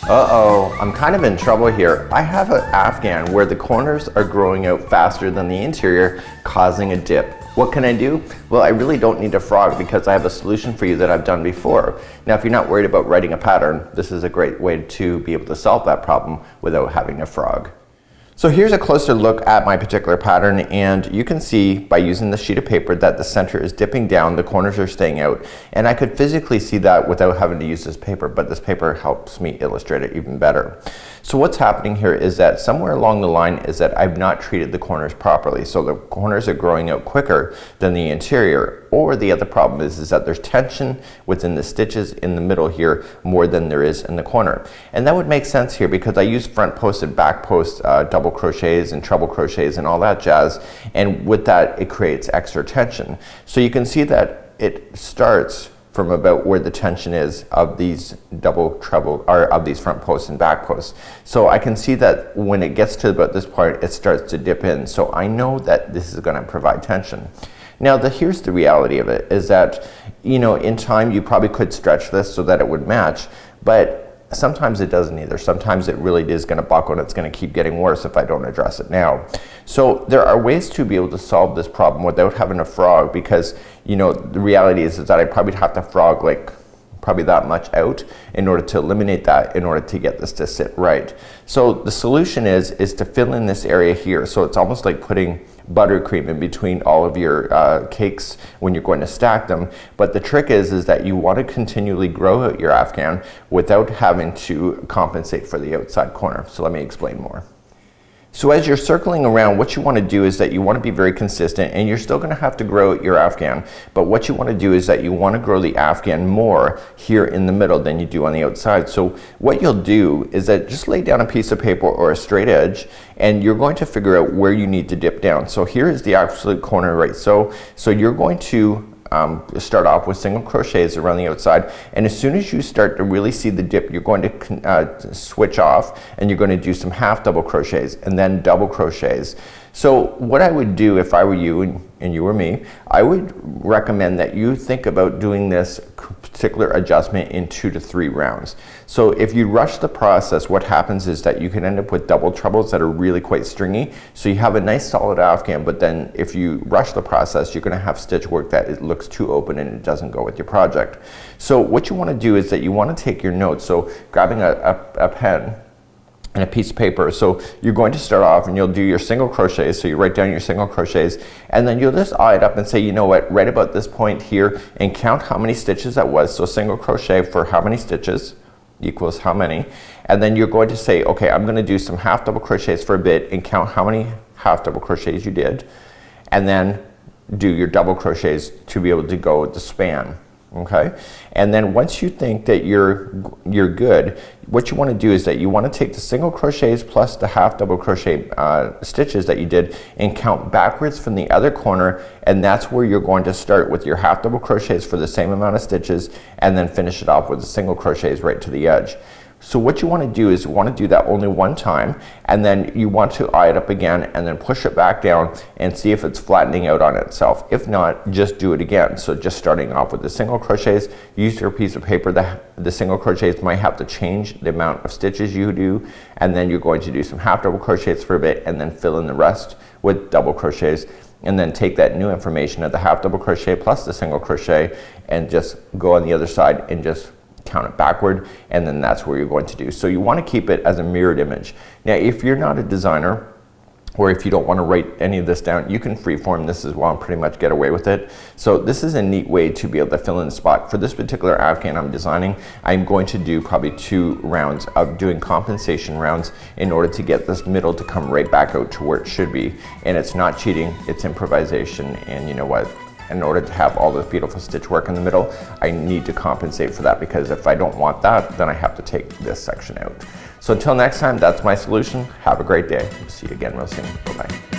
Uh-oh, I'm kind of in trouble here. I have an Afghan where the corners are growing out faster than the interior, causing a dip. What can I do? Well, I really don't need a frog because I have a solution for you that I've done before. Now, if you're not worried about writing a pattern, this is a great way to be able to solve that problem without having a frog. So here's a closer look at my particular pattern, and you can see by using the sheet of paper that the center is dipping down, the corners are staying out, and I could physically see that without having to use this paper, but this paper helps me illustrate it even better. So what's happening here is that somewhere along the line is that I've not treated the corners properly. So the corners are growing out quicker than the interior, or the other problem is that there's tension within the stitches in the middle here more than there is in the corner. And that would make sense here because I use front post and back post double crochets and treble crochets and all that jazz, and with that it creates extra tension. So you can see that it starts from about where the tension is of these double treble or of these front posts and back posts. So I can see that when it gets to about this point it starts to dip in, so I know that this is going to provide tension. Now here's the reality of it is that, you know, in time you probably could stretch this so that it would match, but sometimes it doesn't either. Sometimes it really is going to buckle and it's going to keep getting worse if I don't address it now. So there are ways to be able to solve this problem without having a frog, because, you know, the reality is that I probably have to frog like probably that much out in order to eliminate that, in order to get this to sit right. So the solution is to fill in this area here. So it's almost like putting buttercream in between all of your cakes when you're going to stack them. But the trick is that you want to continually grow out your Afghan without having to compensate for the outside corner. So let me explain more. So as you're circling around, what you want to do is that you want to be very consistent, and you're still going to have to grow your Afghan, but what you want to do is that you want to grow the Afghan more here in the middle than you do on the outside. So what you'll do is that just lay down a piece of paper or a straight edge, and you're going to figure out where you need to dip down. So here is the absolute corner right. So you're going to start off with single crochets around the outside, and as soon as you start to really see the dip, you're going to switch off and you're going to do some half double crochets and then double crochets. So what I would do if I were you and you were me, I would recommend that you think about doing this particular adjustment in 2 to 3 rounds. So if you rush the process, what happens is that you can end up with double trebles that are really quite stringy. So you have a nice solid Afghan, but then if you rush the process, you're going to have stitch work that it looks too open and it doesn't go with your project. So what you want to do is that you want to take your notes. So grabbing a pen and a piece of paper. So you're going to start off and you'll do your single crochets. So you write down your single crochets, and then you'll just eye it up and say, you know what, right about this point here, and count how many stitches that was. So single crochet for how many stitches equals how many. And then you're going to say, okay, I'm going to do some half double crochets for a bit and count how many half double crochets you did, and then do your double crochets to be able to go with the span. Okay, and then once you think that you're good, what you want to do is that you want to take the single crochets plus the half double crochet stitches that you did and count backwards from the other corner, and that's where you're going to start with your half double crochets for the same amount of stitches, and then finish it off with the single crochets right to the edge. So what you want to do is you want to do that only one time, and then you want to eye it up again and then push it back down and see if it's flattening out on itself. If not, just do it again. So just starting off with the single crochets, use your piece of paper. The single crochets might have to change the amount of stitches you do, and then you're going to do some half double crochets for a bit and then fill in the rest with double crochets, and then take that new information of the half double crochet plus the single crochet and just go on the other side and just count it backward, and then that's where you're going to do. So you want to keep it as a mirrored image. Now if you're not a designer, or if you don't want to write any of this down, you can freeform this as well and pretty much get away with it. So this is a neat way to be able to fill in the spot. For this particular Afghan I'm designing, I'm going to do probably 2 rounds of doing compensation rounds in order to get this middle to come right back out to where it should be. And it's not cheating, it's improvisation, and you know what? In order to have all this beautiful stitch work in the middle, I need to compensate for that, because if I don't want that, then I have to take this section out. So until next time, that's my solution. Have a great day. See you again real soon. Bye-bye.